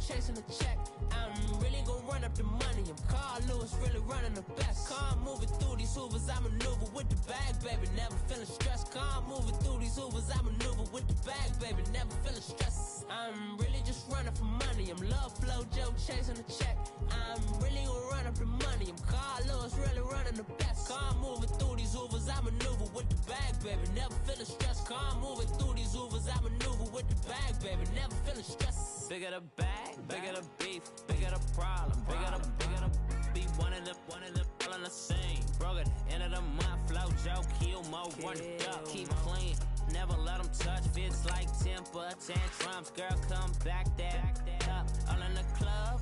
chasing the check. I'm really gon' run up the money. I'm Carl Lewis, really running the best. Car moving through these Hoovers, I maneuver with the bag, baby, never feeling stressed. Car moving through these Hoovers, I maneuver with the bag, baby, never feeling stressed. I'm really just running for money. I'm Love Flow Joe chasing the check. I'm really gon' run up the money. I'm Carl Lewis, really running the best. Car moving through these Hoovers, I maneuver with the bag, baby, never feeling stressed. Car moving through these Hoovers, I maneuver with the bag, baby, never feeling stressed. Bigger the bag, bigger the beef, bigger the problem, bigger the be one of the all on the scene. Broke at the end of the month, Flow Joe, kill more, run it up, keep clean. Never let them touch, fits like temper tantrums. Girl, come back that up, all in the club,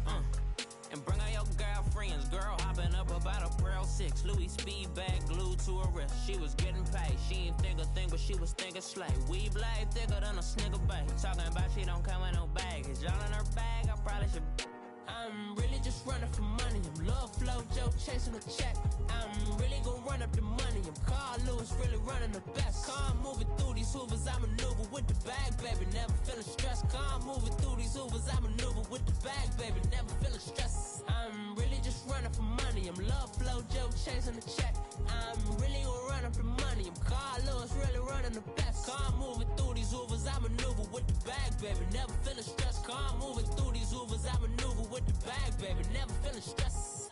and bring out your girlfriends. Girl hopping up about a Pearl 6, Louis speed bag glued to her wrist. She was getting paid, she ain't think a thing, but she was thinking slay. We blade thicker than a snigger bag. Talking about she don't come with no baggage. Y'all in her bag, I probably should. I'm really just running for money. I'm Love Flow Joe chasing the check. I'm really gon' run up the money. I'm Carl Lewis, really running the best. Car moving through these Hoovers, I maneuver with the bag, baby, never feeling stressed. Car moving through these Hoovers, I maneuver with the bag, baby, never feeling stressed. I'm really just running for money. I'm Love Flow Joe chasing the check. I'm really gon' run up the money. I'm Carl Lewis, really running the best. Car moving through these Hoovers, I maneuver with the bag, baby, never feeling stressed. Car moving through these Hoovers, I maneuver with the bag, baby, never feeling stressed.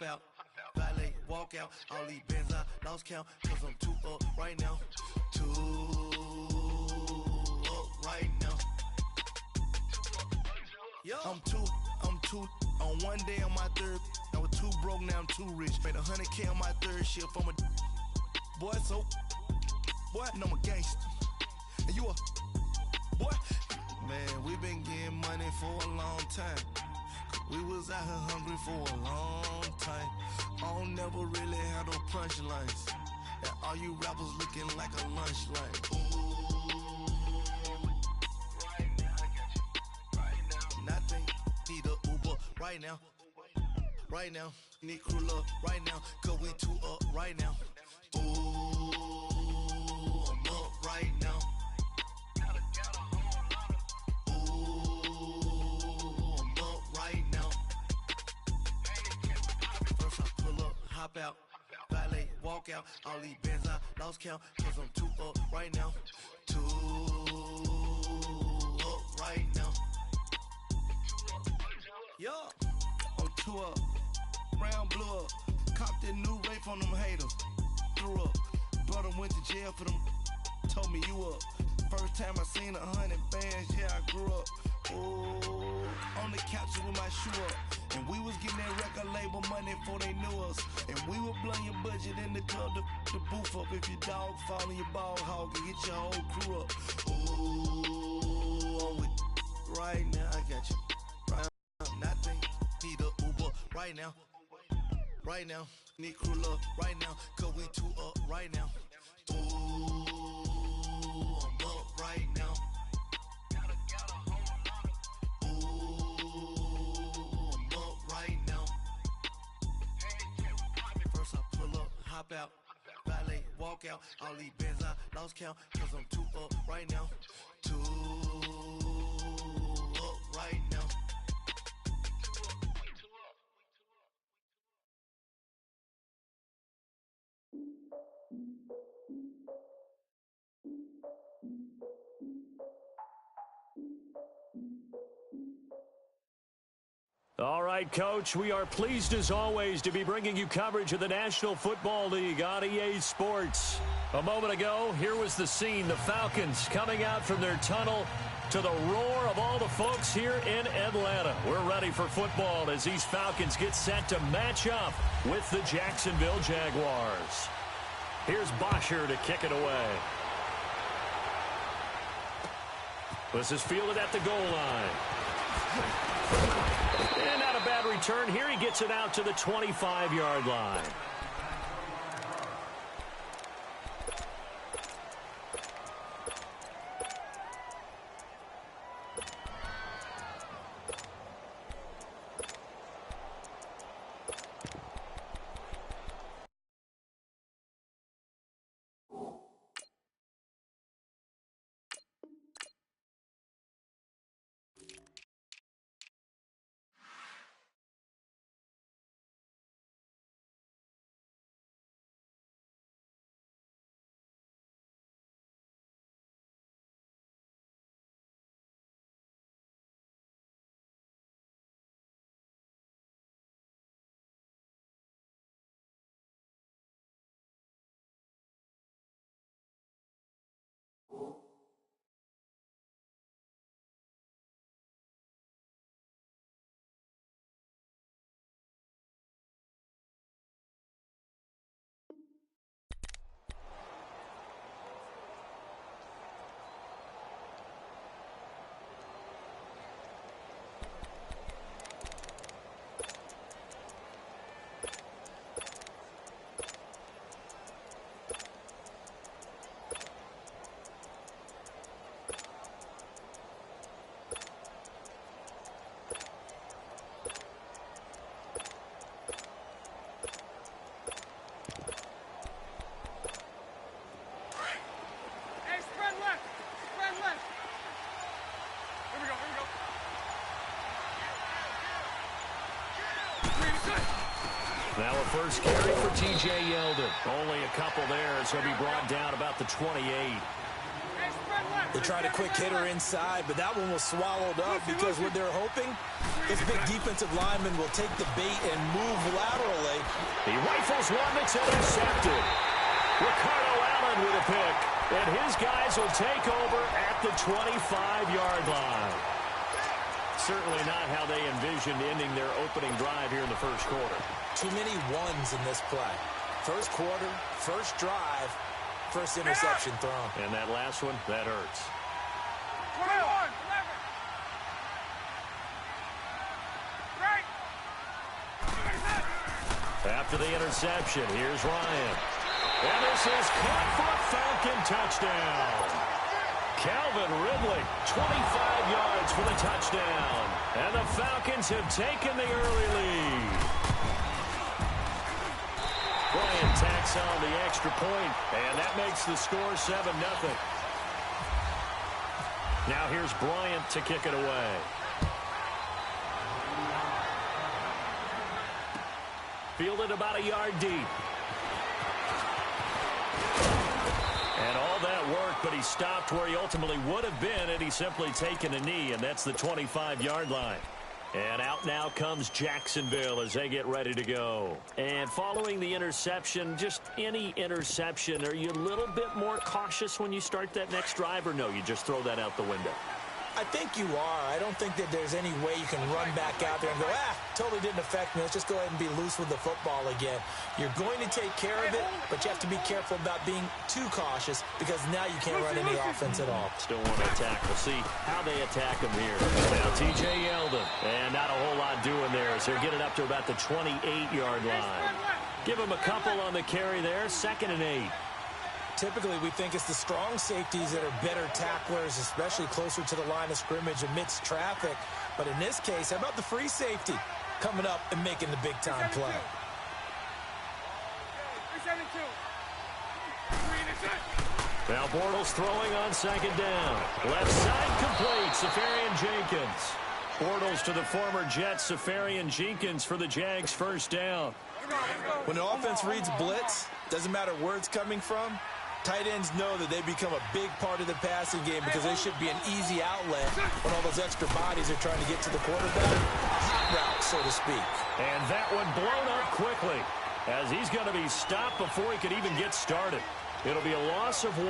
Out, valet, walk out, all these bands I lost count, cause I'm too up right now, too up right now. Yo. I'm too, on one day on my third, I was too broke, now I'm too rich. Made 100K on my third shift, I'm a boy, so, boy, and I'm a gangster, and you a, boy, man, we been getting money for a long time. We was out here hungry for a long time. I don't never really have no punchlines. And all you rappers looking like a lunch line. Ooh, right now, I got you. Right now, nothing. Need a Uber right now. Right now, need crew love right now. Cause we too up right now. Ooh, I'm up right now. Hop out, valet, walk out, all these bands I lost count, cause I'm too up right now, too up right now. Yo, I'm too up, round blew up, copped that new rape on them haters, threw up, brother went to jail for them, told me you up, first time I seen 100 bands, yeah I grew up, ooh, on the couch with my shoe up. And we was getting that record label money before they knew us. And we were blowing your budget in the club to boof up. If your dog fall in your ball hog and get your whole crew up. Ooh, I'm with right now, I got you. Right now, nothing, need a Uber right now. Right now, need crew love right now. Cause we too up right now. Ooh, I'm up right now. Hop out, valet, walk out, all these bands I lost count, cause I'm too up right now, too up right now. All right, Coach, we are pleased as always to be bringing you coverage of the National Football League on EA Sports. A moment ago, here was the scene. The Falcons coming out from their tunnel to the roar of all the folks here in Atlanta. We're ready for football as these Falcons get set to match up with the Jacksonville Jaguars. Here's Bosher to kick it away. This is fielded at the goal line. And not a bad return here. He gets it out to the 25-yard line. Now a first carry for T.J. Yeldon. Only a couple there as he'll be brought down about the 28. They tried a quick hitter inside, but that one was swallowed up because what they're hoping, this big defensive lineman will take the bait and move laterally. He rifles one that's intercepted. Ricardo Allen with a pick. And his guys will take over at the 25-yard line. Certainly not how they envisioned ending their opening drive here in the first quarter. Too many ones in this play. First quarter, first drive, first interception thrown. And that last one, that hurts. 21, 11. Right. After the interception, here's Ryan. And this is caught for a Falcon touchdown. Calvin Ridley, 25 yards for the touchdown. And the Falcons have taken the early lead. Bryant tacks on the extra point, and that makes the score 7-0. Now here's Bryant to kick it away. Fielded about a yard deep. And all that work, but he stopped where he ultimately would have been had he simply taken a knee, and that's the 25-yard line. And out now comes Jacksonville as they get ready to go. And following the interception, just any interception, are you a little bit more cautious when you start that next drive, or no, you just throw that out the window? I think you are. I don't think that there's any way you can run back out there and go, totally didn't affect me. Let's just go ahead and be loose with the football again. You're going to take care of it, but you have to be careful about being too cautious because now you can't run any offense at all. Still want to attack. We'll see how they attack him here. Now T.J. Yeldon, and not a whole lot doing there as they're getting up to about the 28-yard line. Give him a couple on the carry there, 2nd and 8. Typically, we think it's the strong safeties that are better tacklers, especially closer to the line of scrimmage amidst traffic. But in this case, how about the free safety coming up and making the big-time play? 372. Now Bortles throwing on 2nd down. Left side complete, Safarian Jenkins. Bortles to the former Jet, Safarian Jenkins for the Jags' first down. When an offense reads blitz, doesn't matter where it's coming from, tight ends know that they become a big part of the passing game because they should be an easy outlet when all those extra bodies are trying to get to the quarterback. A hot route, so to speak. And that one blown up quickly as he's going to be stopped before he could even get started. It'll be a loss of 1,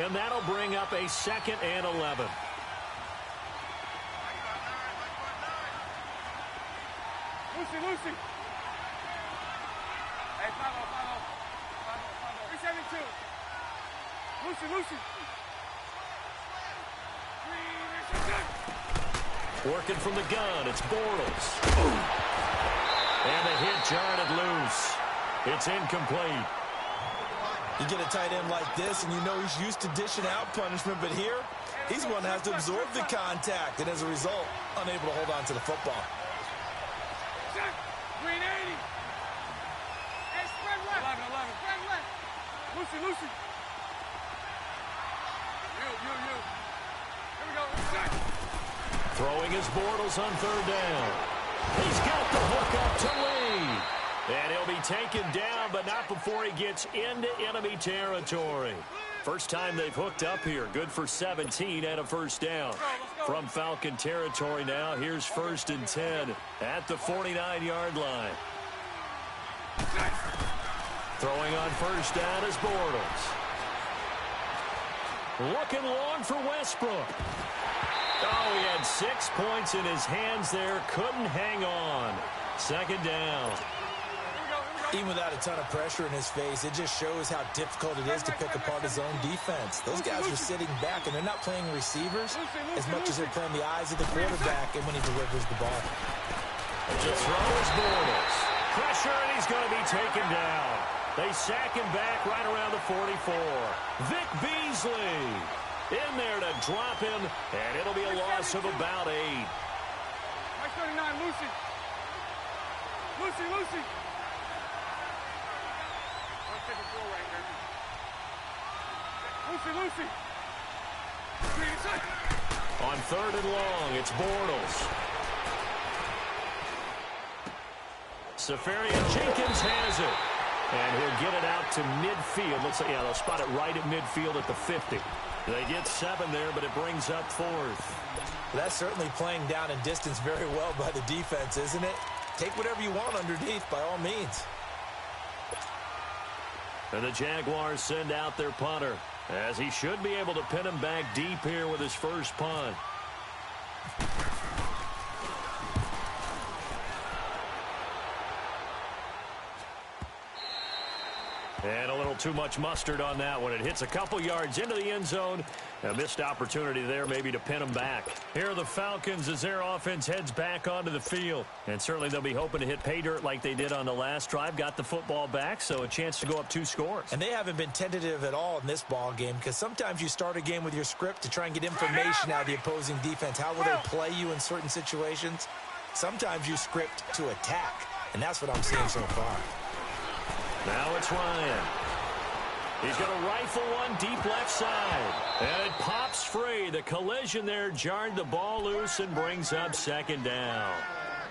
and that'll bring up a 2nd and 11. Lucy. Hey, follow. 372. Lucy. Working from the gun, it's Bortles. And the hit jarred loose. It's incomplete. You get a tight end like this, and you know he's used to dishing out punishment, but here, he's the one that has to absorb the contact, and as a result, unable to hold on to the football. Green 80. Hey, spread left. 11. Spread left. Lucy. You. Here we go. Throwing his Bortles on third down. He's got the hook up to Lee. And he'll be taken down, but not before he gets into enemy territory. First time they've hooked up here. Good for 17 and a first down. From Falcon territory now, here's 1st and 10 at the 49-yard line. Throwing on first down is Bortles. Looking long for Westbrook. Oh, he had 6 points in his hands there. Couldn't hang on. Second down. Even without a ton of pressure in his face, it just shows how difficult it is to pick apart his own defense. Those guys are sitting back, and they're not playing receivers as much as they're playing the eyes of the quarterback and when he delivers the ball. To throw is Bortles. Pressure, and he's going to be taken down. They sack him back right around the 44. Vic Beasley in there to drop him, and it'll be a loss of about 8. Mike 39, Lucy. Lucy. On third and long, it's Bortles. Safarian Jenkins has it. And he'll get it out to midfield. Looks like, they'll spot it right at midfield at the 50. They get 7 there, but it brings up 4th. That's certainly playing down in distance very well by the defense, isn't it? Take whatever you want underneath, by all means. And the Jaguars send out their punter, as he should be able to pin him back deep here with his first punt. And a little too much mustard on that one. It hits a couple yards into the end zone. A missed opportunity there maybe to pin them back. Here are the Falcons as their offense heads back onto the field. And certainly they'll be hoping to hit pay dirt like they did on the last drive. Got the football back, so a chance to go up 2 scores. And they haven't been tentative at all in this ball game, because sometimes you start a game with your script to try and get information out of the opposing defense. How will they play you in certain situations? Sometimes you script to attack, and that's what I'm seeing so far. Now it's Ryan. He's going to rifle one deep left side. And it pops free. The collision there jarred the ball loose and brings up second down.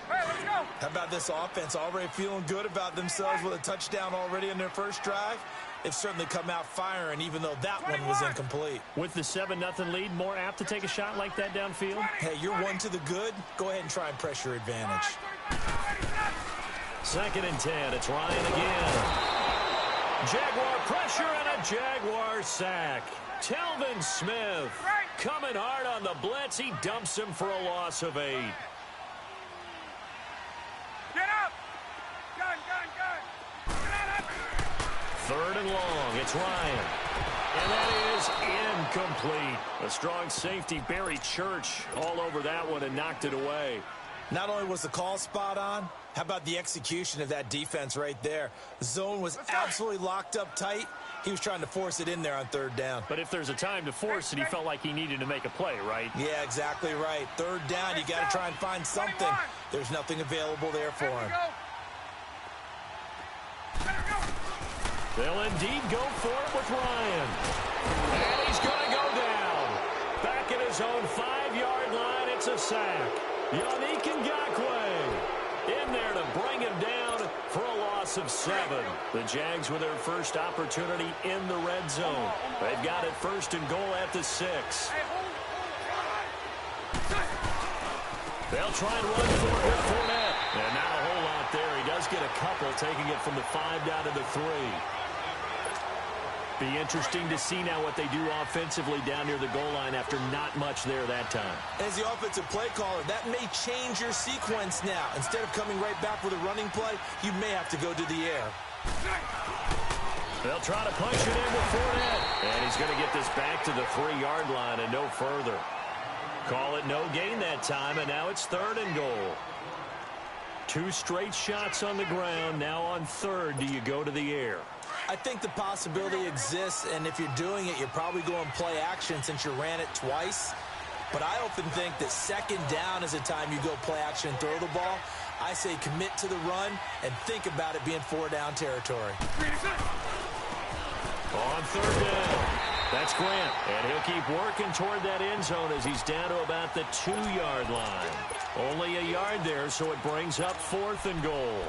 Hey, let's go. How about this offense already feeling good about themselves with a touchdown already in their first drive? They've certainly come out firing, even though that one was incomplete. With the 7-0 lead, more apt to take a shot like that downfield? Hey, you're one to the good. Go ahead and try and pressure advantage. Second and 10. It's Ryan again. Jaguar pressure and a Jaguar sack. Telvin Smith coming hard on the blitz. He dumps him for a loss of 8. Get up. Gun. Get up. Third and long. It's Ryan. And that is incomplete. A strong safety, Barry Church, all over that one and knocked it away. Not only was the call spot on, how about the execution of that defense right there? Zone was absolutely locked up tight. He was trying to force it in there on third down. But if there's a time to force it, he felt like he needed to make a play, right? Yeah, exactly right. Third down, you got to try and find something. There's nothing available there for him. They'll indeed go for it with Ryan. And he's going to go down. Back at his own 5-yard line, it's a sack. Yannick Ngakoue in there to bring him down for a loss of 7. The Jags with their first opportunity in the red zone. They've got it first and goal at the 6. They'll try and run for it with Fournette. And not a whole lot there. He does get a couple, taking it from the 5 down to the 3. Be interesting to see now what they do offensively down near the goal line after not much there that time. As the offensive play caller, that may change your sequence now. Instead of coming right back with a running play, you may have to go to the air. They'll try to punch it in with Fournette. And he's going to get this back to the 3-yard line and no further. Call it no gain that time, and now it's 3rd and goal. 2 straight shots on the ground. Now on 3rd, do you go to the air? I think the possibility exists, and if you're doing it, you're probably going play action since you ran it twice. But I often think that 2nd down is a time you go play action and throw the ball. I say commit to the run and think about it being 4-down territory. On 3rd down, that's Grant. And he'll keep working toward that end zone as he's down to about the 2-yard line. Only a yard there, so it brings up 4th and goal.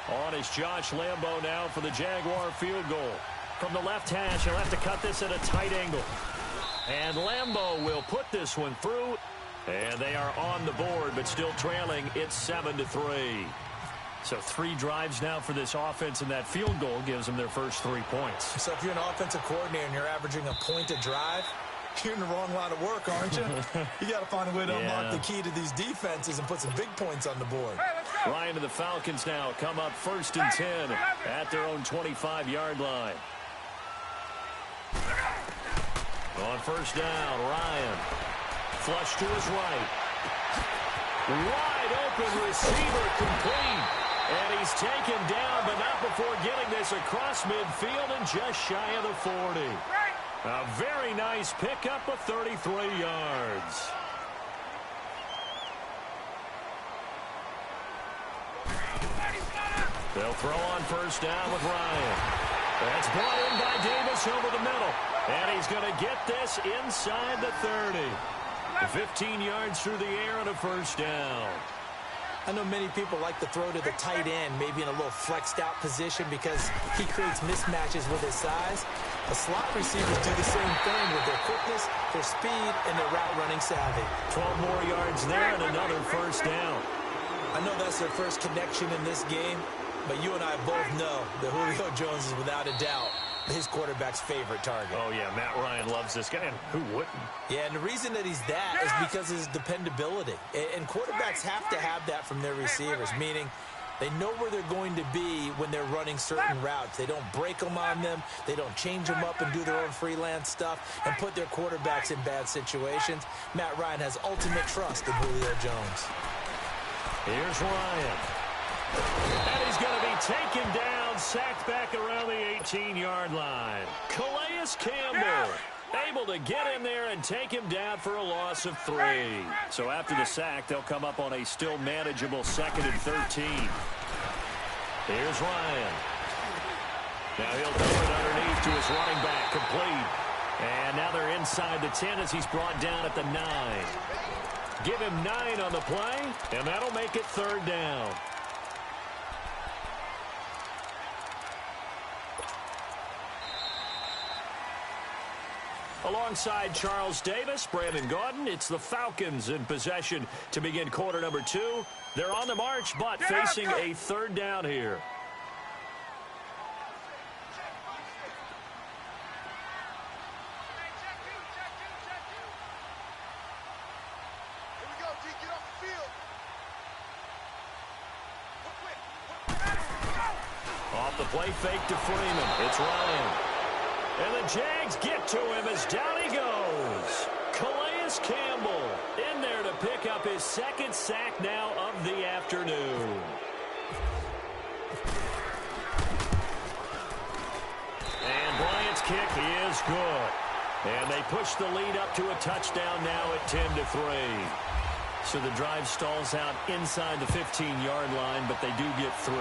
On is Josh Lambo now for the Jaguar field goal. From the left hash, he'll have to cut this at a tight angle. And Lambo will put this one through. And they are on the board, but still trailing. It's 7-3. So 3 drives now for this offense, and that field goal gives them their first 3 points. So if you're an offensive coordinator and you're averaging a point a drive, you're in the wrong line of work, aren't you? You got to find a way to unlock the key to these defenses and put some big points on the board. Ryan to the Falcons now come up 1st and 10 at their own 25-yard line. On 1st down, Ryan. Flush to his right. Wide open receiver complete. And he's taken down, but not before getting this across midfield and just shy of the 40. A very nice pickup of 33 yards. They'll throw on 1st down with Ryan. That's brought in by Davis over the middle. And he's going to get this inside the 30. 15 yards through the air and a 1st down. I know many people like to throw to the tight end, maybe in a little flexed out position because he creates mismatches with his size. The slot receivers do the same thing with their quickness, their speed, and their route running savvy. 12 more yards there and another 1st down. I know that's their first connection in this game, but you and I both know that Julio Jones is without a doubt his quarterback's favorite target. Oh, yeah, Matt Ryan loves this guy, and who wouldn't? Yeah, and the reason that he's that is because of his dependability. And quarterbacks have to have that from their receivers, meaning they know where they're going to be when they're running certain routes. They don't break them on them. They don't change them up and do their own freelance stuff and put their quarterbacks in bad situations. Matt Ryan has ultimate trust in Julio Jones. Here's Ryan. And he's going to be taken down, sacked back around the 18-yard line. Calais Campbell able to get in there and take him down for a loss of 3. So after the sack, they'll come up on a still manageable 2nd and 13. Here's Ryan. Now he'll throw it underneath to his running back, complete. And now they're inside the 10 as he's brought down at the 9. Give him 9 on the play, and that'll make it 3rd down. Alongside Charles Davis, Brandon Gaudin, it's the Falcons in possession to begin quarter number 2. They're on the march, but facing a 3rd down here. Off the play fake to Freeman. It's Ryan. And the Jags get to him as down he goes. Calais Campbell in there to pick up his 2nd sack now of the afternoon. And Bryant's kick is good. And they push the lead up to a touchdown now at 10-3. So the drive stalls out inside the 15-yard line, but they do get 3.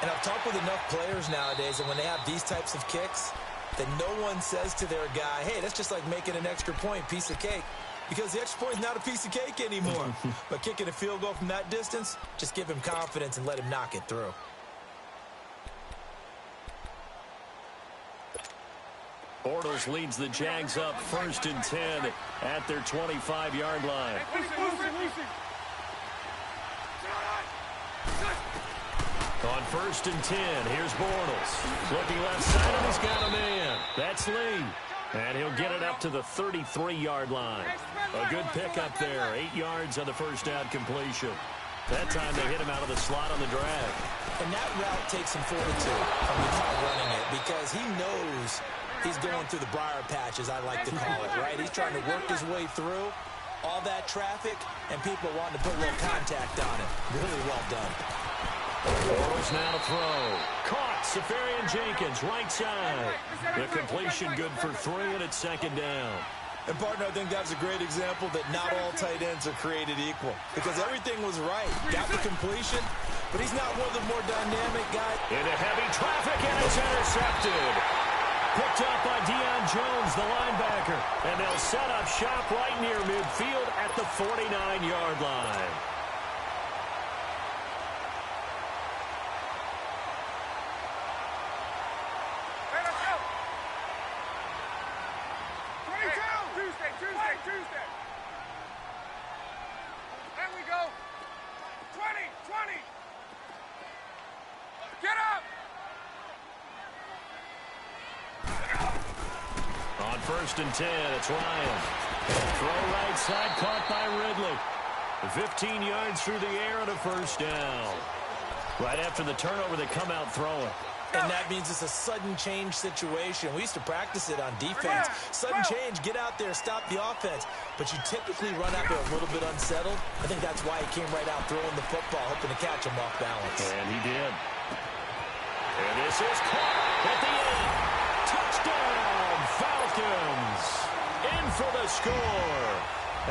And I've talked with enough players nowadays, and when they have these types of kicks, that no one says to their guy, hey, that's just like making an extra point, piece of cake. Because the extra point is not a piece of cake anymore. But kicking a field goal from that distance, just give him confidence and let him knock it through. Bortles leads the Jags up 1st and 10 at their 25-yard line. On 1st and 10, here's Bortles. Looking left side, and he's got a man. That's Lee. And he'll get it up to the 33-yard line. A good pickup there. 8 yards on the first down completion. That time they hit him out of the slot on the drag. And that route takes some fortitude from the guy running it because he knows he's going through the briar patch, as I like to call it, right? He's trying to work his way through all that traffic, and people wanting to put a little contact on it. Really well done. Bortles now to throw. Caught. Safarian Jenkins, right side. The completion good for 3, and it's 2nd down. And, partner, I think that's a great example that not all tight ends are created equal because everything was right. Got the completion, but he's not one of the more dynamic guys. Into heavy traffic, and it's intercepted. Picked up by Deion Jones, the linebacker. And they'll set up shop right near midfield at the 49-yard line. Tuesday. There we go. 20. Get up. On 1st and 10, it's Ryan. Throw right side, caught by Ridley. 15 yards through the air and a 1st down. Right after the turnover, they come out throwing. And that means it's a sudden change situation. We used to practice it on defense. Sudden change, get out there, stop the offense. But you typically run out there a little bit unsettled. I think that's why he came right out throwing the football, hoping to catch him off balance. And he did. And this is caught at the end. Touchdown, Falcons. In for the score.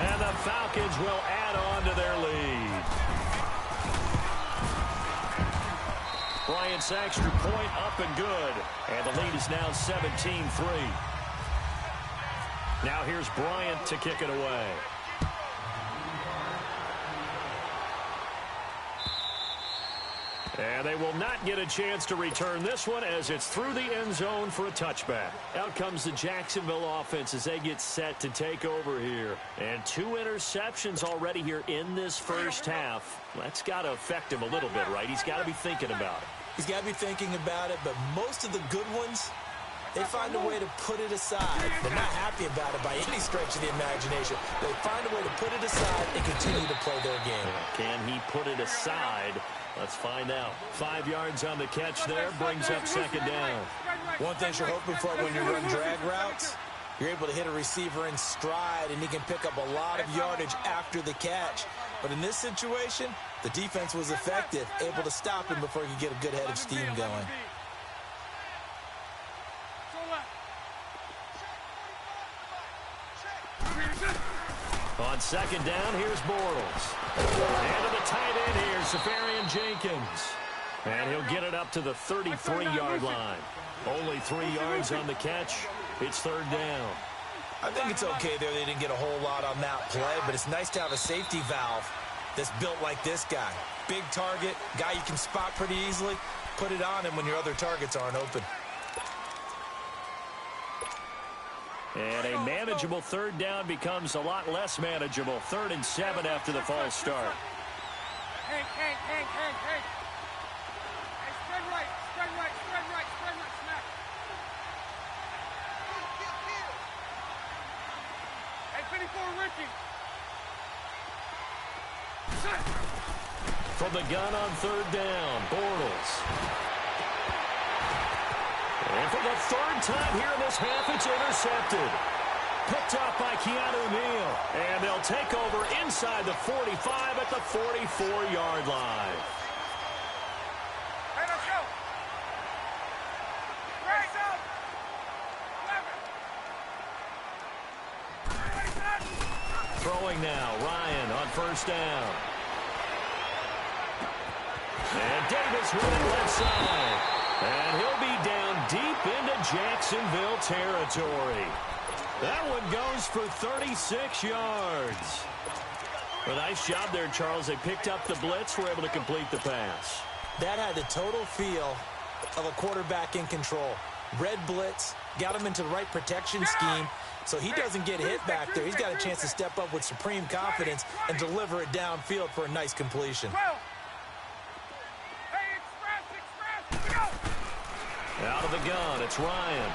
And the Falcons will add on to their lead. Bryant's extra point up and good. And the lead is now 17-3. Now here's Bryant to kick it away. And they will not get a chance to return this one as it's through the end zone for a touchback. Out comes the Jacksonville offense as they get set to take over here. And 2 interceptions already here in this first half. That's got to affect him a little bit, right? He's got to be thinking about it. He's got to be thinking about it, but most of the good ones, they find a way to put it aside. They're not happy about it by any stretch of the imagination. They find a way to put it aside and continue to play their game. Can he put it aside? Let's find out. 5 yards on the catch there, brings up 2nd down. One thing you're hoping for when you run drag routes, you're able to hit a receiver in stride, and he can pick up a lot of yardage after the catch. But in this situation, the defense was effective, able to stop him before he could get a good head of steam going. On 2nd down, here's Bortles. And to the tight end here, Safarian Jenkins. And he'll get it up to the 33-yard line. Only 3 yards on the catch. It's 3rd down. I think it's okay there. They didn't get a whole lot on that play, but it's nice to have a safety valve that's built like this guy. Big target, guy you can spot pretty easily. Put it on him when your other targets aren't open. And a manageable 3rd down becomes a lot less manageable. 3rd and 7 after the false start. Hank. Hey, spread right, snap. Hey, 54, Ricky. From the gun on 3rd down, Bortles. And for the 3rd time here in this half, it's intercepted. Picked up by Keanu Neal. And they'll take over inside the 45 at the 44-yard line. Hey, let's go. Right up. 11. Throwing now, Ryan on 1st down. And Davis with it left side. And he'll be down deep into Jacksonville territory. That one goes for 36 yards. A nice job there, Charles. They picked up the blitz, were able to complete the pass. That had the total feel of a quarterback in control. Red blitz, got him into the right protection scheme, so he doesn't get hit back there. He's got a chance to step up with supreme confidence and deliver it downfield for a nice completion. Hey, express it. Out of the gun, it's Ryan.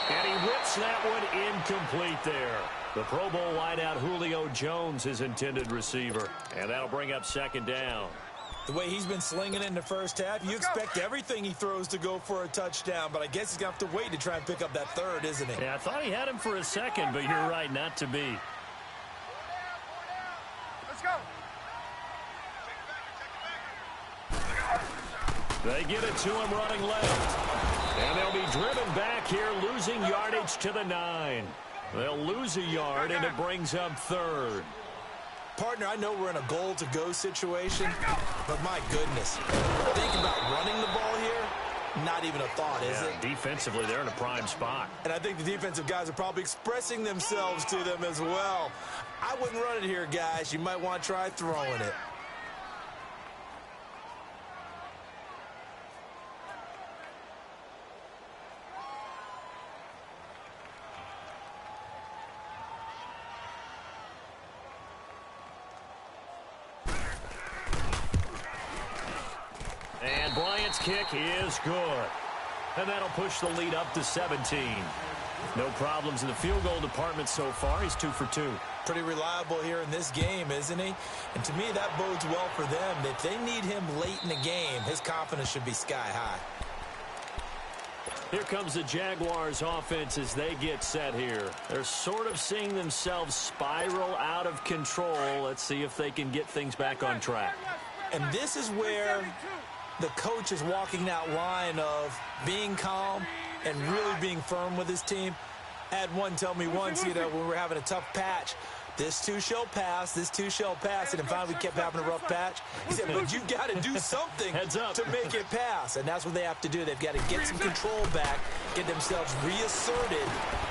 And he whips that one incomplete there. The Pro Bowl wideout Julio Jones, his intended receiver. And that'll bring up second down. The way he's been slinging in the first half, you expect everything he throws to go for a touchdown, but I guess he's going to have to wait to try and pick up that third, isn't he? Yeah, I thought he had him for a second, but you're right, not to be. Let's go. They get it to him running left. And they'll be driven back here, losing yardage to the 9. They'll lose a yard, and it brings up third. Partner, I know we're in a goal-to-go situation, but my goodness. Think about running the ball here. Not even a thought, is it? Defensively, they're in a prime spot. And I think the defensive guys are probably expressing themselves to them as well. I wouldn't run it here, guys. You might want to try throwing it. And Bryant's kick is good. And that'll push the lead up to 17. No problems in the field goal department so far. He's 2 for 2. Pretty reliable here in this game, isn't he? And to me, that bodes well for them. If they need him late in the game, his confidence should be sky high. Here comes the Jaguars offense as they get set here. They're sort of seeing themselves spiral out of control. Let's see if they can get things back on track. And this is where the coach is walking that line of being calm and really being firm with his team. I had one tell me once, when we were having a tough patch, this too shall pass, this too shall pass, and then finally we kept having a rough patch. He said, but you've got to do something to make it pass, and that's what they have to do. They've got to get some control back, get themselves reasserted,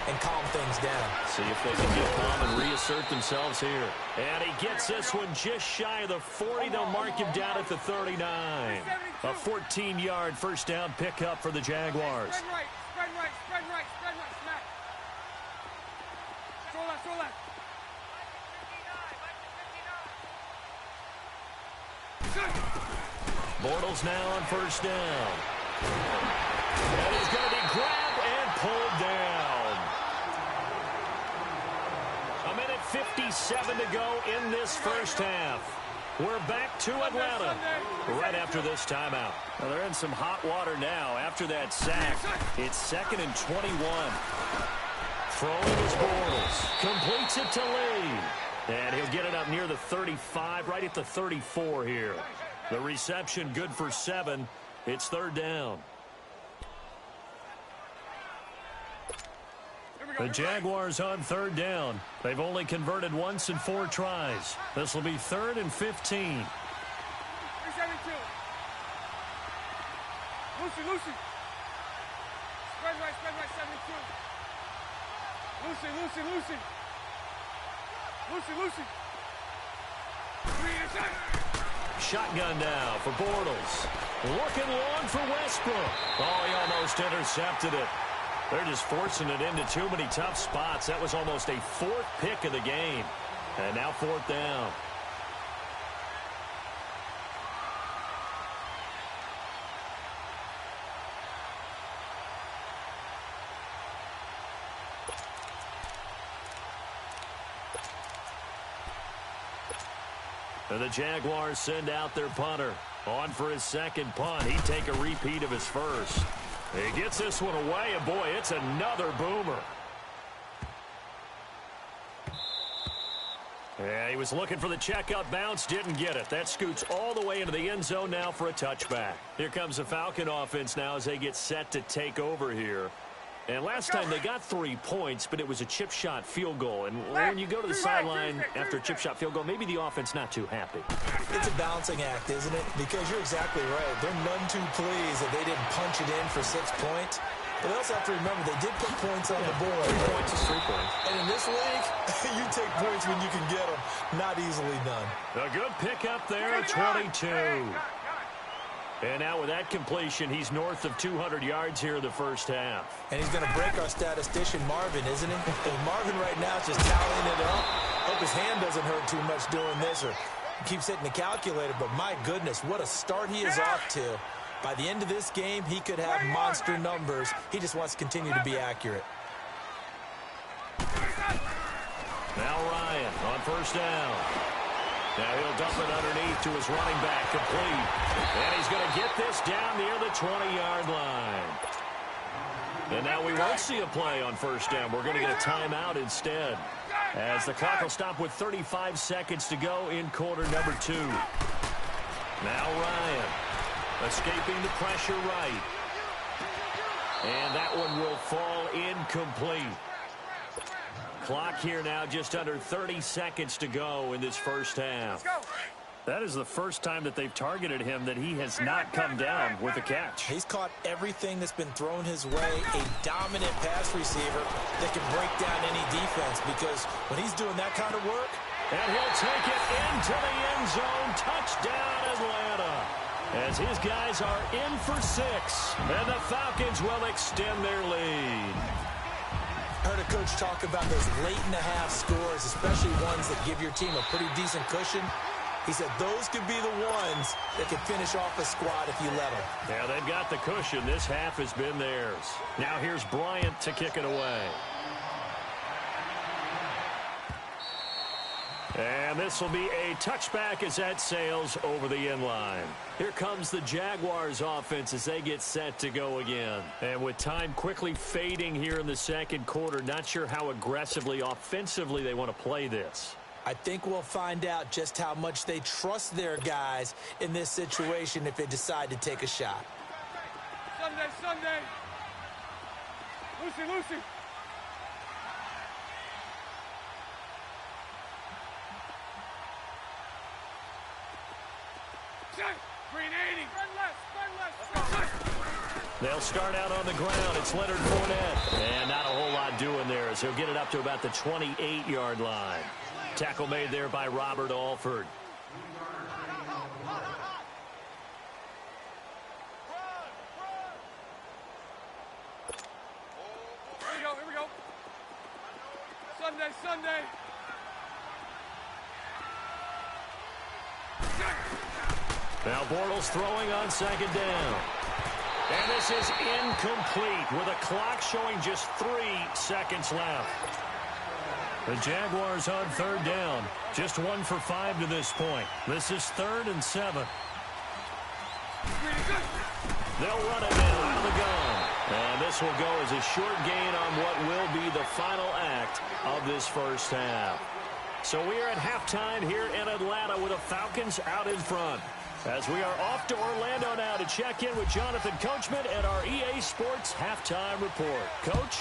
and calm things down. See if they can get calm and reassert themselves here. And he gets this one just shy of the 40. They'll mark him down at the 39. A 14-yard first down pickup for the Jaguars. Spread right, spread right, spread right, spread right, smack. Throw left, throw left. Bortles now on first down. And he's going to be grabbed and pulled down. A minute 57 to go in this first half. We're back to Atlanta right after this timeout. Well, they're in some hot water now after that sack. It's 2nd and 21. Throwing is Bortles. Completes it to Lee. And he'll get it up near the 35, right at the 34 here. The reception good for 7. It's third down. The Jaguars on third down. They've only converted once in 4 tries. This will be 3rd and 15. 372. Lucy. Spread right, 72. Lucy. Shotgun now for Bortles. Looking long for Westbrook. Oh, he almost intercepted it. They're just forcing it into too many tough spots. That was almost a 4th pick of the game. And now 4th down. And the Jaguars send out their punter. On for his second punt. He'd take a repeat of his first. He gets this one away, and boy, it's another boomer. Yeah, he was looking for the checkout bounce, didn't get it. That scoots all the way into the end zone now for a touchback. Here comes the Falcon offense now as they get set to take over here. And last time they got 3 points, but it was a chip shot field goal. And when you go to the sideline after a chip shot field goal, maybe the offense not too happy. It's a balancing act, isn't it? Because you're exactly right. They're none too pleased that they didn't punch it in for 6 points. But they also have to remember they did put points on the board. 3 points is 3 points. And in this league, you take points when you can get them. Not easily done. A good pickup there at 22. And now with that completion, he's north of 200 yards here in the first half. And he's going to break our statistician, Marvin, isn't he? And Marvin right now is just tallying it up. Hope his hand doesn't hurt too much doing this, or he keeps hitting the calculator. But my goodness, what a start he is off to. By the end of this game, he could have monster numbers. He just wants to continue to be accurate. Now Ryan on first down. Now he'll dump it underneath to his running back, complete. And he's going to get this down near the 20-yard line. And now we won't see a play on first down. We're going to get a timeout instead, as the clock will stop with 35 seconds to go in quarter number 2. Now Ryan escaping the pressure right. And that one will fall incomplete. Clock here now just under 30 seconds to go in this first half. That is the first time that they've targeted him that he has not come down with a catch. He's caught everything that's been thrown his way. A dominant pass receiver that can break down any defense, because when he's doing that kind of work. And he'll take it into the end zone. Touchdown, Atlanta. As his guys are in for 6. And the Falcons will extend their lead. I heard a coach talk about those late-in-the-half scores, especially ones that give your team a pretty decent cushion. He said those could be the ones that can finish off a squad if you let them. Yeah, they've got the cushion. This half has been theirs. Now here's Bryant to kick it away. And this will be a touchback as that sails over the end line. Here comes the Jaguars offense as they get set to go again. And with time quickly fading here in the second quarter, not sure how aggressively, offensively they want to play this. I think we'll find out just how much they trust their guys in this situation if they decide to take a shot. Sunday. Lucy. Green 80. They'll start out on the ground. It's Leonard Fournette. And not a whole lot doing there as he'll get it up to about the 28-yard line. Tackle made there by Robert Alford. Here we go. Sunday. Now Bortles throwing on second down. And this is incomplete with a clock showing just 3 seconds left. The Jaguars on third down. Just 1 for 5 to this point. This is 3rd and 7. They'll run it now out of the gun. And this will go as a short gain on what will be the final act of this first half. So we are at halftime here in Atlanta with the Falcons out in front. As we are off to Orlando now to check in with Jonathan Coachman and our EA Sports halftime report. Coach?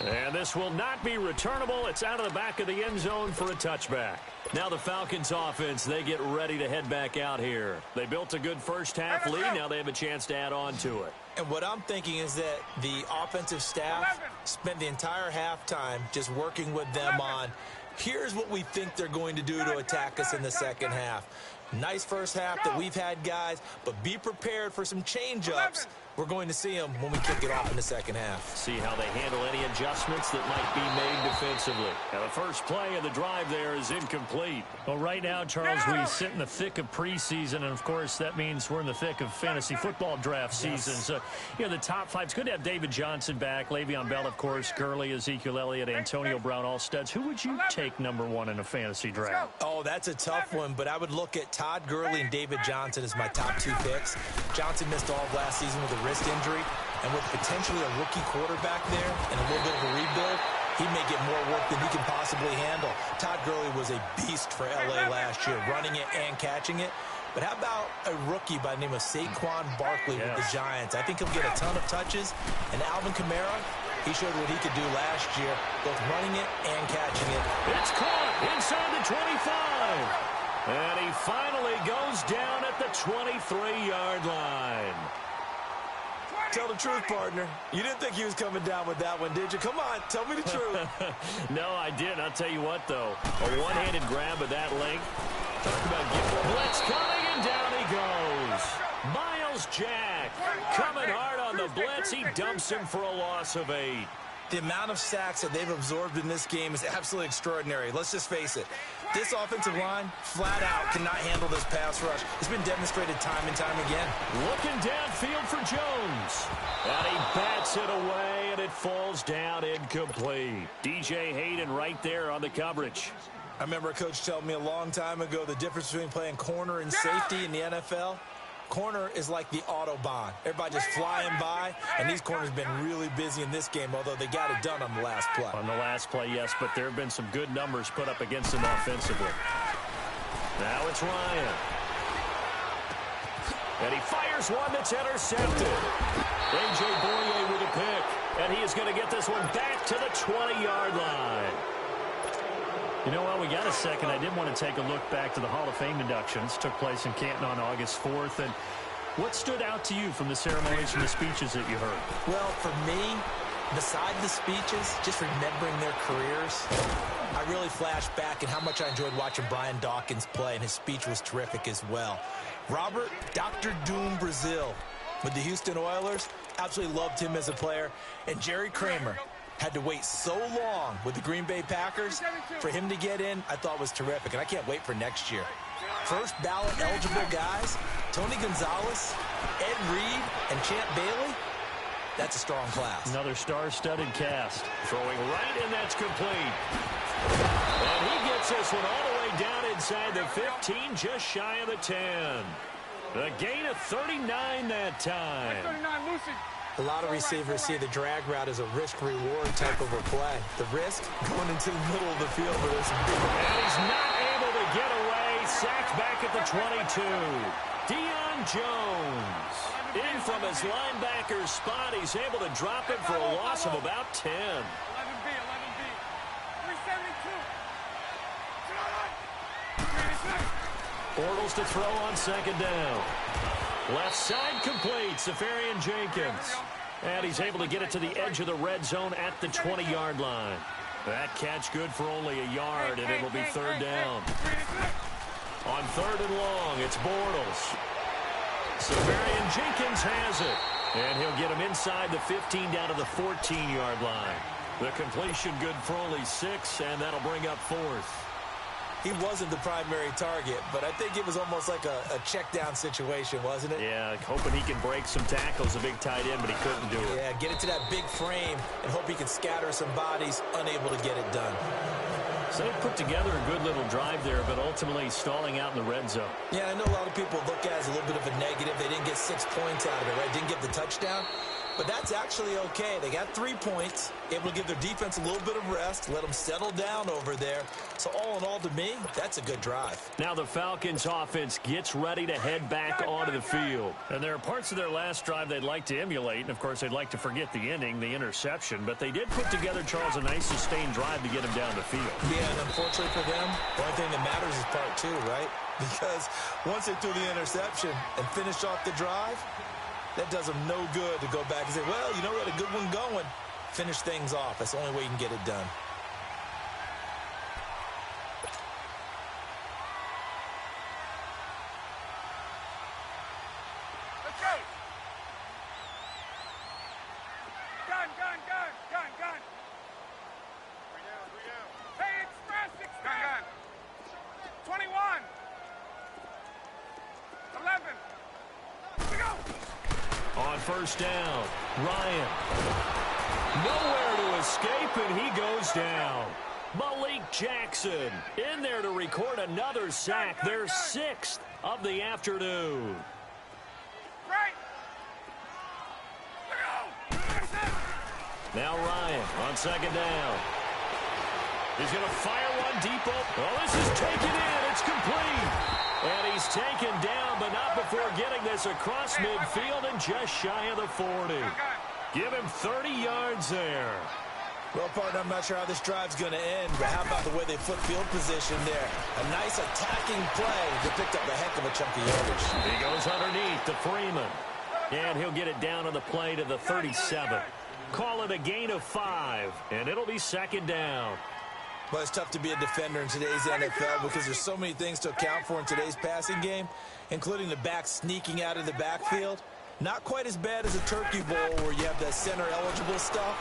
And this will not be returnable. It's out of the back of the end zone for a touchback. Now the Falcons offense, they get ready to head back out here. They built a good first half lead. Now they have a chance to add on to it. And what I'm thinking is that the offensive staff spent the entire halftime just working with them on, here's what we think they're going to do to attack us in the second half. Nice first half that we've had, guys, but be prepared for some change-ups. We're going to see them when we kick it off in the second half. See how they handle any adjustments that might be made defensively. Now the first play of the drive there is incomplete. Well, right now, Charles, we sit in the thick of preseason, and, of course, that means we're in the thick of fantasy football draft season. So, the top 5. It's good to have David Johnson back, Le'Veon Bell, of course, Gurley, Ezekiel Elliott, Antonio Brown, all studs. Who would you take number 1 in a fantasy draft? Oh, that's a tough one, but I would look at Todd Gurley and David Johnson as my top 2 picks. Johnson missed all of last season with a wrist injury, and with potentially a rookie quarterback there and a little bit of a rebuild, he may get more work than he can possibly handle. Todd Gurley was a beast for L.A. last year, running it and catching it. But how about a rookie by the name of Saquon Barkley with the Giants? I think he'll get a ton of touches. And Alvin Kamara, he showed what he could do last year, both running it and catching it. It's caught inside the 25. And he finally goes down at the 23-yard line. Tell the truth, partner. You didn't think he was coming down with that one, did you? Come on, tell me the truth. No, I didn't. I'll tell you what, though. A one-handed grab of that length. Talk about blitz coming, and down he goes. Miles Jack coming hard on the blitz. He dumps him for a loss of 8. The amount of sacks that they've absorbed in this game is absolutely extraordinary. Let's just face it. This offensive line, flat out, cannot handle this pass rush. It's been demonstrated time and time again. Looking downfield for Jones. And he bats it away, and it falls down incomplete. DJ Hayden right there on the coverage. I remember a coach telling me a long time ago the difference between playing corner and safety in the NFL. Corner is like the Autobahn. Everybody just flying by, and these corners have been really busy in this game, although they got it done on the last play. On the last play, yes, but there have been some good numbers put up against them offensively. Now it's Ryan. And he fires one that's intercepted. A.J. Boye with a pick, and he is going to get this one back to the 20-yard line. You know what, we got a second. I did want to take a look back to the Hall of Fame inductions. Took place in Canton on August 4th. And what stood out to you from the ceremonies and the speeches that you heard? Well, for me, beside the speeches, just remembering their careers, I really flashed back at how much I enjoyed watching Brian Dawkins play, and his speech was terrific as well. Robert Dr. Doom Brazil with the Houston Oilers, absolutely loved him as a player. And Jerry Kramer had to wait so long with the Green Bay Packers. For him to get in, I thought was terrific, and I can't wait for next year. First ballot eligible guys, Tony Gonzalez, Ed Reed, and Champ Bailey. That's a strong class. Another star-studded cast. Throwing right, and that's complete. And he gets this one all the way down inside the 15, just shy of the 10. The gain of 39 that time. 39, Lucy. A lot of receivers see the drag route as a risk-reward type of a play. The risk going into the middle of the field where there's some big... And he's not able to get away. Sacked back at the 22. Deion Jones. In from his linebacker spot. He's able to drop it for a loss of about 10. 11B, 11B. 372. Bortles to throw on second down. Left side complete, Safarian Jenkins. And he's able to get it to the edge of the red zone at the 20-yard line. That catch good for only a yard, and it'll be third down. On third and long, it's Bortles. Safarian Jenkins has it. And he'll get him inside the 15 down to the 14-yard line. The completion good for only 6, and that'll bring up fourth. He wasn't the primary target, but I think it was almost like a check-down situation, wasn't it? Yeah, hoping he can break some tackles, a big tight end, but he couldn't do it. Yeah, get into that big frame and hope he can scatter some bodies, unable to get it done. So they put together a good little drive there, but ultimately stalling out in the red zone. Yeah, I know a lot of people look at it as a little bit of a negative. They didn't get 6 points out of it, right? Didn't get the touchdown. But that's actually okay. They got 3 points, able to give their defense a little bit of rest, let them settle down over there. So all in all, to me, that's a good drive. Now the Falcons offense gets ready to head back onto the field. And there are parts of their last drive they'd like to emulate. And, of course, they'd like to forget the ending, the interception. But they did put together, Charles, a nice sustained drive to get him down the field. Yeah, and unfortunately for them, the only thing that matters is part 2, right? Because once they threw the interception and finished off the drive, that does them no good to go back and say, well, you know, we had a good one going. Finish things off. That's the only way you can get it done. Let's go. Gun. Three down. Hey, express. Gun. 21. 11. We go. On first down, Ryan. Nowhere to escape, and he goes down. Malik Jackson in there to record another sack, their 6th of the afternoon. Right. Now Ryan on second down. He's going to fire one deep open. Oh, this is taken in. It's complete. And he's taken down, but not before getting this across midfield and just shy of the 40. Give him 30 yards there. Well, partner, I'm not sure how this drive's going to end, but how about the way they flip field position there? A nice attacking play that picked up a heck of a chunk of yardage. He goes underneath to Freeman. And he'll get it down on the play to the 37. Call it a gain of 5, and it'll be second down. Well, it's tough to be a defender in today's NFL because there's so many things to account for in today's passing game, including the back sneaking out of the backfield. Not quite as bad as a turkey bowl where you have that center-eligible stuff,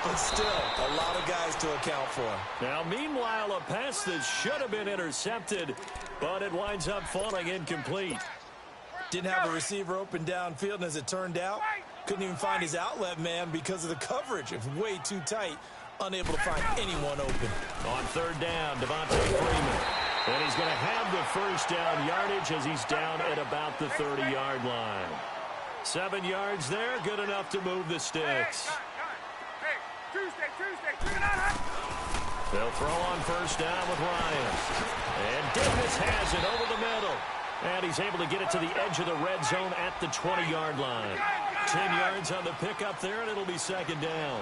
but still, a lot of guys to account for. Now, meanwhile, a pass that should have been intercepted, but it winds up falling incomplete. Didn't have a receiver open downfield, and as it turned out, couldn't even find his outlet man because of the coverage. It's way too tight, unable to find anyone open. On third down, Devontae Freeman. And he's going to have the first down yardage as he's down at about the 30-yard line. 7 yards there, good enough to move the sticks. Hey, Tuesday. They'll throw on first down with Ryan. And Davis has it over the middle. And he's able to get it to the edge of the red zone at the 20-yard line. 10 yards on the pickup there, and it'll be second down.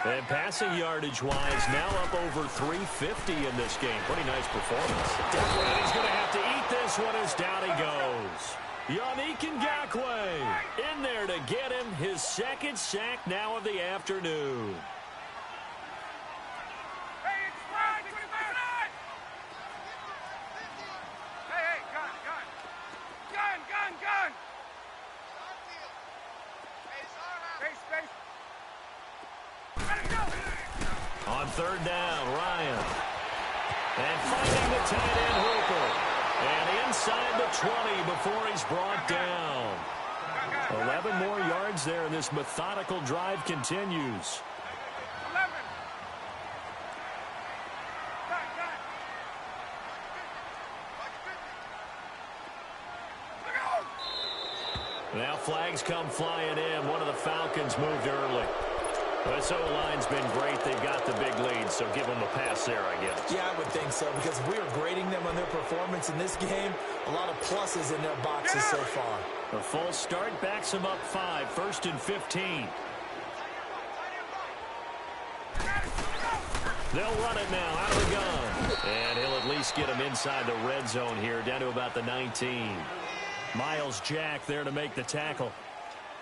And passing yardage-wise, now up over 350 in this game. Pretty nice performance. And he's going to have to eat this one as down he goes. Yannick Ngakoue in there to get him his second sack now of the afternoon. Hey, it's Ryan, 25. Hey, gun. Space. On third down, Ryan. And finding the tight end, Hooper. And inside the 20 before he's brought down. 11 more yards there, and this methodical drive continues. 11. Now flags come flying in. One of the Falcons moved early. This O-line's been great. They've got the big lead, so give them a pass there, I guess. Yeah, I would think so, because if we are grading them on their performance in this game, a lot of pluses in their boxes so far. A false start backs them up 5, 1st and 15. They'll run it now out of the gun. And he'll at least get him inside the red zone here, down to about the 19. Miles Jack there to make the tackle.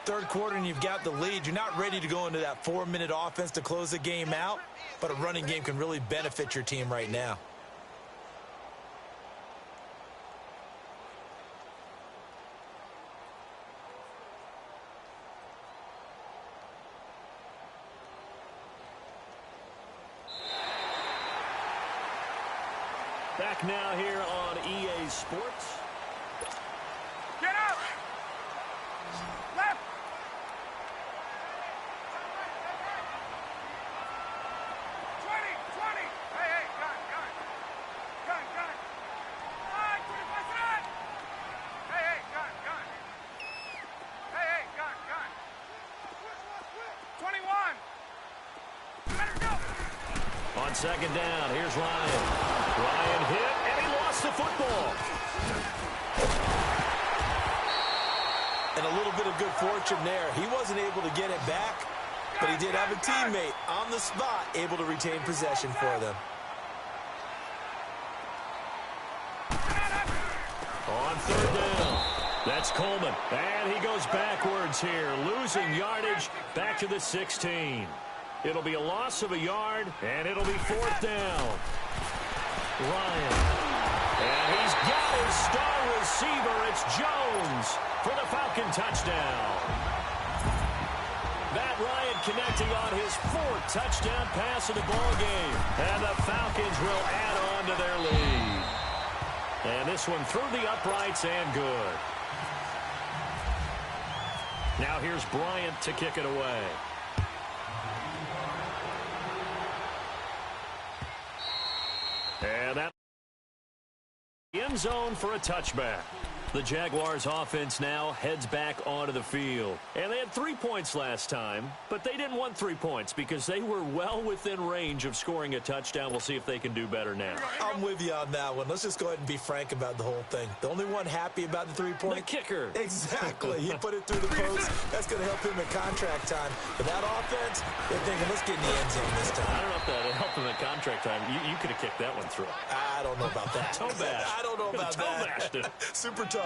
Third quarter and you've got the lead. You're not ready to go into that 4-minute offense to close the game out, but a running game can really benefit your team right now. Back now here on EA Sports. Get up! Left! 20! Hey, gun! 25. Hey, gun! Hey, gun! 21! Better go! On second down, here's Ryan. Ryan hit, and he lost the football. And a little bit of good fortune there. He wasn't able to get it back, but he did have a teammate on the spot able to retain possession for them. On third down, that's Coleman. And he goes backwards here, losing yardage back to the 16. It'll be a loss of a yard, and it'll be fourth down. Ryan. And he's got his star receiver. It's Jones for the Falcon touchdown. Matt Ryan connecting on his 4th touchdown pass of the ball game. And the Falcons will add on to their lead. And this one through the uprights and good. Now here's Bryant to kick it away. And that end zone for a touchback. The Jaguars offense now heads back onto the field. And they had 3 points last time, but they didn't want 3 points because they were well within range of scoring a touchdown. We'll see if they can do better now. I'm with you on that one. Let's just go ahead and be frank about the whole thing. The only one happy about the 3-point? The kicker. Exactly. He put it through the post. That's going to help him in contract time. But that offense, they're thinking, let's get in the end zone this time. I don't know if that helped him in contract time. You could have kicked that one through. I don't know about that. Toe bash. I don't know about that. Toe bashed it. Super toe.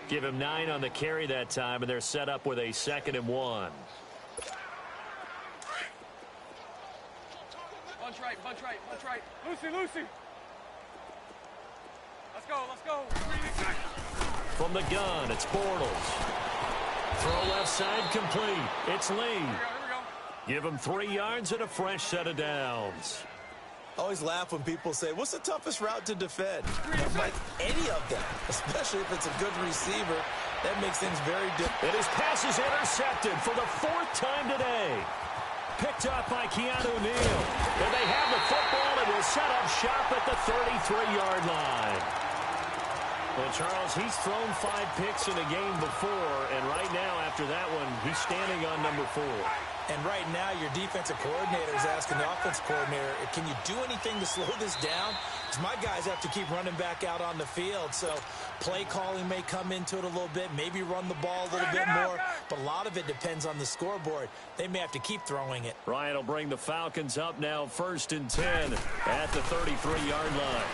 Give him 9 on the carry that time, and they're set up with a 2nd and 1. Bunch right. Lucy. Let's go. From the gun, it's Bortles. Throw left side complete. It's Lee. Here we go. Give him 3 yards and a fresh set of downs. I always laugh when people say, what's the toughest route to defend? Like any of them, especially if it's a good receiver. That makes things very different. And his pass is intercepted for the 4th time today. Picked up by Keanu Neal. And they have the football and will set up shop at the 33-yard line. Well, Charles, he's thrown 5 picks in a game before, and right now, after that one, he's standing on number 4. And right now, your defensive coordinator is asking the offensive coordinator, can you do anything to slow this down? Because my guys have to keep running back out on the field. So play calling may come into it a little bit, maybe run the ball a little bit more. But a lot of it depends on the scoreboard. They may have to keep throwing it. Ryan will bring the Falcons up now 1st and 10 at the 33-yard line.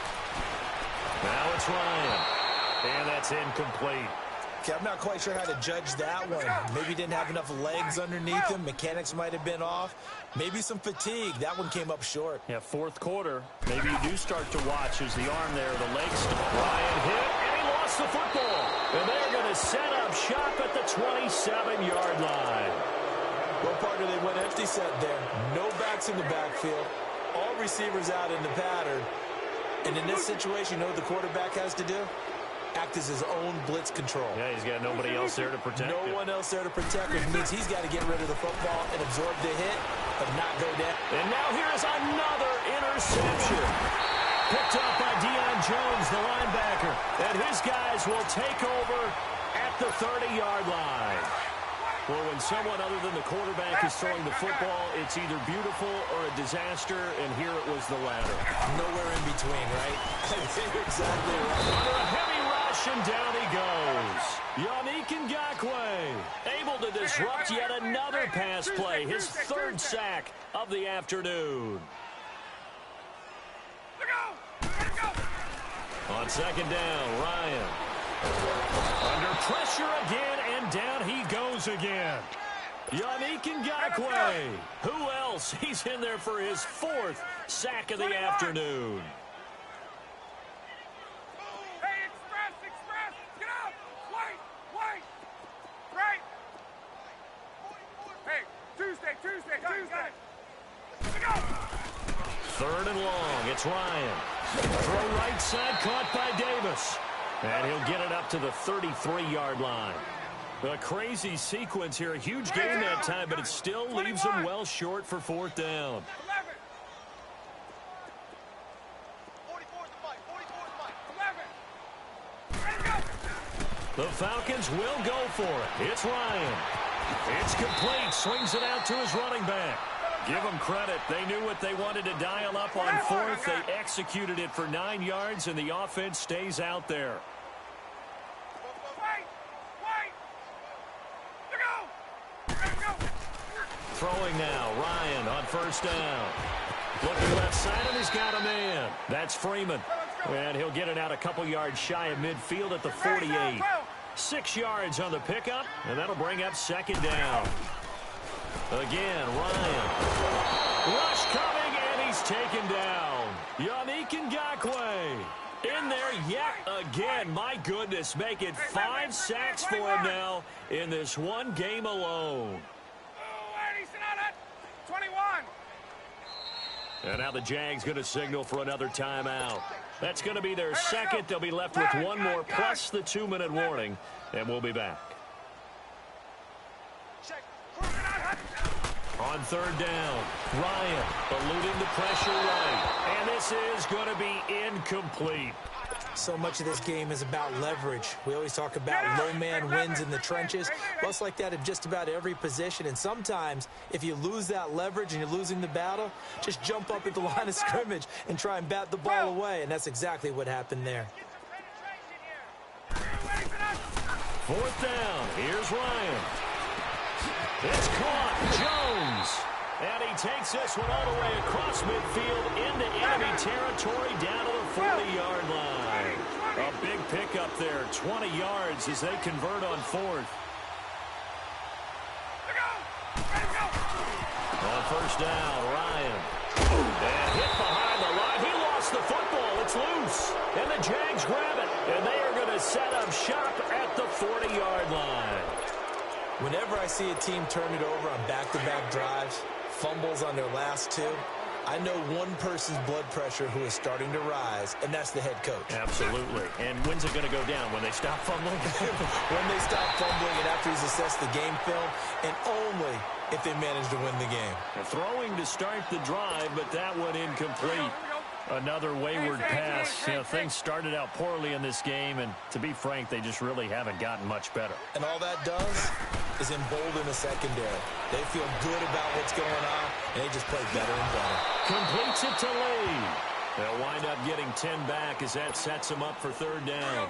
Now it's Ryan. And that's incomplete. Okay, I'm not quite sure how to judge that one. Maybe he didn't have enough legs underneath him. Mechanics might have been off. Maybe some fatigue. That one came up short. Yeah, 4th quarter. Maybe you do start to watch as the arm there, the legs. Ryan hit, and he lost the football. And they're going to set up shop at the 27-yard line. Well, partner, they went empty set there. No backs in the backfield. All receivers out in the pattern. And in this situation, you know what the quarterback has to do? Act as his own blitz control. Yeah, he's got nobody else there to protect him. No one else there to protect him. It means he's got to get rid of the football and absorb the hit, but not go down. And now here's another interception. Picked up by Deion Jones, the linebacker. And his guys will take over at the 30-yard line. Well, when someone other than the quarterback is throwing the football, it's either beautiful or a disaster, and here it was the latter. Nowhere in between, right? You're exactly right. Under a heavy rush, and down he goes. Yannick Ngakoue able to disrupt yet another pass play, his 3rd sack of the afternoon. On 2nd down, Ryan. Under pressure again, and down he goes again. Yannick Ngakoue. Who else? He's in there for his 4th sack of the afternoon. Hey, express, get out! Wait! Right! Hey, Tuesday! Let's go! 3rd and long, it's Ryan. Throw right side, caught by Davis. And he'll get it up to the 33-yard line. A crazy sequence here. A huge game that time, but it still leaves him well short for 4th down. 11. The Falcons will go for it. It's Ryan. It's complete. Swings it out to his running back. Give them credit. They knew what they wanted to dial up on 4th. They executed it for 9 yards, and the offense stays out there. Throwing now, Ryan on 1st down. Looking left side, and he's got a man. That's Freeman. And he'll get it out a couple yards shy of midfield at the 48. 6 yards on the pickup, and that'll bring up 2nd down. Again, Ryan. Rush coming, and he's taken down. Yannick Ngakoue in there yet again. My goodness, make it 5 sacks for him now in this one game alone. 21. And now the Jags going to signal for another timeout. That's going to be their 2nd. They'll be left with 1 more plus the 2-minute warning, and we'll be back. On 3rd down, Ryan eluding the pressure right. And this is going to be incomplete. So much of this game is about leverage. We always talk about low man wins in the trenches. Well, it's like that in just about every position. And sometimes, if you lose that leverage and you're losing the battle, just jump up at the line of scrimmage and try and bat the ball away. And that's exactly what happened there. 4th down. Here's Ryan. It's caught. Jones. And he takes this one all the way across midfield into enemy territory down to the 40-yard line. A big pickup there, 20 yards as they convert on 4th. On 1st down, Ryan. And hit behind the line. He lost the football. It's loose. And the Jags grab it. And they are going to set up shop at the 40-yard line. Whenever I see a team turn it over on back-to-back drives, fumbles on their last two, I know one person's blood pressure who is starting to rise, and that's the head coach. Absolutely. And when's it going to go down? When they stop fumbling? When they stop fumbling and after he's assessed the game film, and only if they manage to win the game. Throwing to start the drive, but that one incomplete. Another wayward pass. Things started out poorly in this game, and to be frank, they just really haven't gotten much better. And all that does is embolden the secondary. They feel good about what's going on, and they just play better and better. Completes it to Lee. They'll wind up getting 10 back as that sets them up for third down.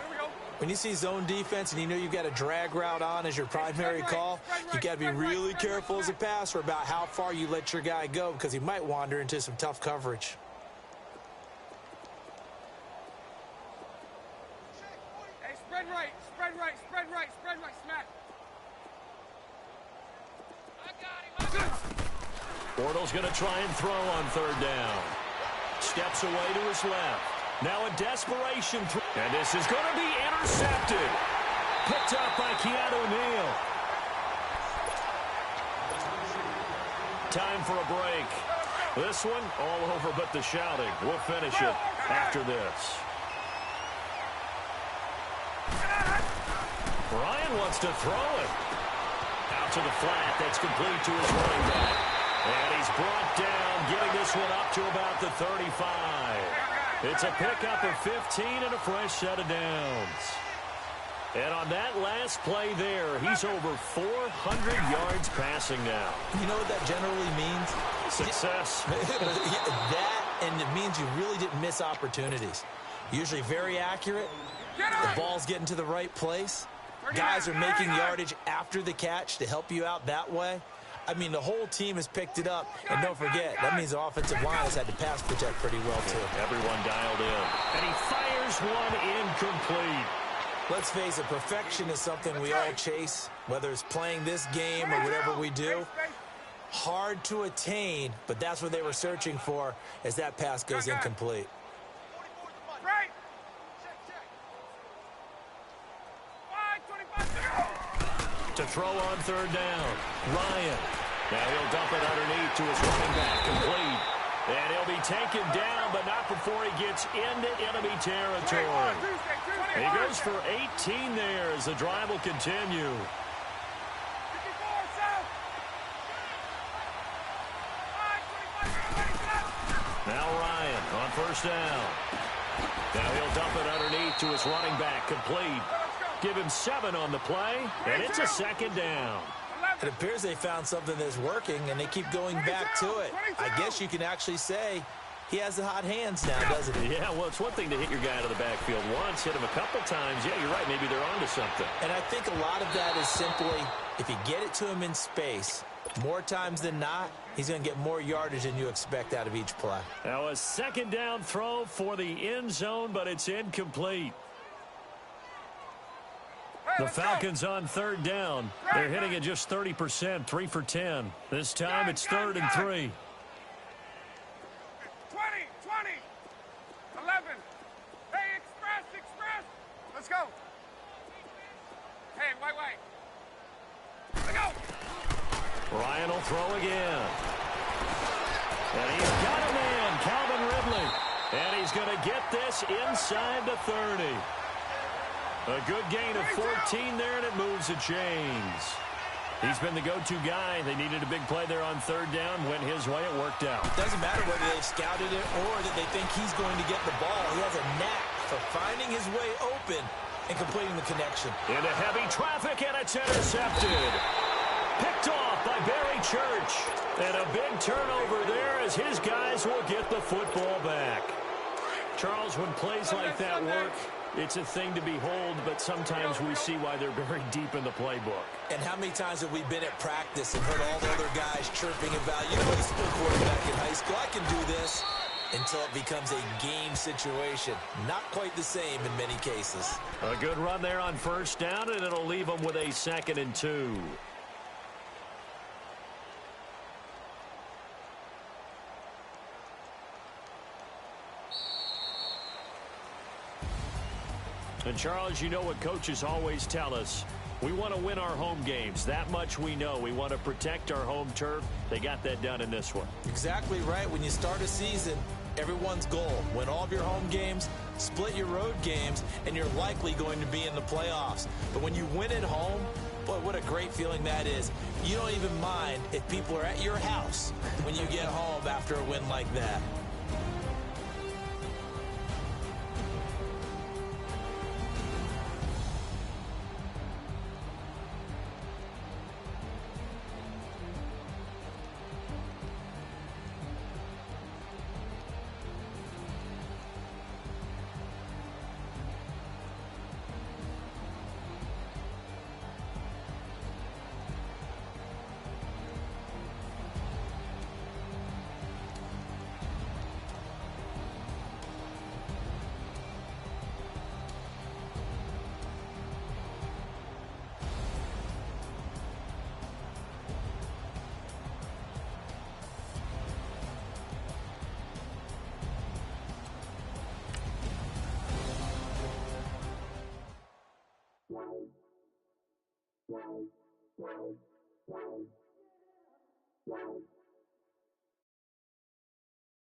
When you see zone defense and you know you've got a drag route on as your primary call, you got to be really careful as a passer about how far you let your guy go because he might wander into some tough coverage. Hey, spread right, spread right, spread right, spread right, smack. I got him. Bortles going to try and throw on third down. Steps away to his left. Now a desperation throw. And this is going to be intercepted. Picked up by Keanu Neal. Time for a break. This one all over but the shouting. We'll finish it after this. Ryan wants to throw it. Out to the flat. That's complete to his running back. And he's brought down, getting this one up to about the 35. It's a pickup of 15 and a fresh set of downs. And on that last play there, he's over 400 yards passing now. You know what that generally means? Success. That, and it means you really didn't miss opportunities. Usually very accurate. The ball's getting to the right place. Guys are making yardage after the catch to help you out that way. I mean, the whole team has picked it up. And don't forget, that means the offensive line has had to pass protect pretty well, too. Everyone dialed in. And he fires one incomplete. Let's face it, perfection is something we all chase, whether it's playing this game or whatever we do. Hard to attain, but that's what they were searching for as that pass goes incomplete. Right. To throw on third down. Ryan. Now he'll dump it underneath to his running back. Complete. And he'll be taken down, but not before he gets into enemy territory. He goes for 18 there as the drive will continue. Now Ryan on first down. Now he'll dump it underneath to his running back. Complete. Give him 7 on the play, and it's a second down. It appears they found something that's working, and they keep going back to it. I guess you can actually say he has the hot hands now, doesn't he? Yeah, well, it's one thing to hit your guy out of the backfield once, hit him a couple times. Yeah, you're right. Maybe they're onto something. And I think a lot of that is simply if you get it to him in space, more times than not, he's going to get more yardage than you expect out of each play. Now a second down throw for the end zone, but it's incomplete. The Falcons on third down. They're hitting it just 30%, 3 for 10. This time it's 3rd and 3. 20, 11. Hey, express. Let's go. Hey, wait. Let's go. Ryan will throw again. And he's got a man, Calvin Ridley. And he's going to get this inside the 30. A good gain of 14 there, and it moves the chains. He's been the go-to guy. They needed a big play there on third down. Went his way. It worked out. Doesn't matter whether they've scouted it or that they think he's going to get the ball. He has a knack for finding his way open and completing the connection. Into heavy traffic, and it's intercepted. Picked off by Barry Church. And a big turnover there as his guys will get the football back. Charles, when plays like that work, it's a thing to behold, but sometimes we see why they're very deep in the playbook. And how many times have we been at practice and heard all the other guys chirping about, you know, I used to play quarterback in high school, I can do this, until it becomes a game situation. Not quite the same in many cases. A good run there on first down, and it'll leave them with a 2nd and 2. And, Charles, you know what coaches always tell us. We want to win our home games. That much we know. We want to protect our home turf. They got that done in this one. Exactly right. When you start a season, everyone's goal: win all of your home games, split your road games, and you're likely going to be in the playoffs. But when you win at home, boy, what a great feeling that is. You don't even mind if people are at your house when you get home after a win like that. Wow.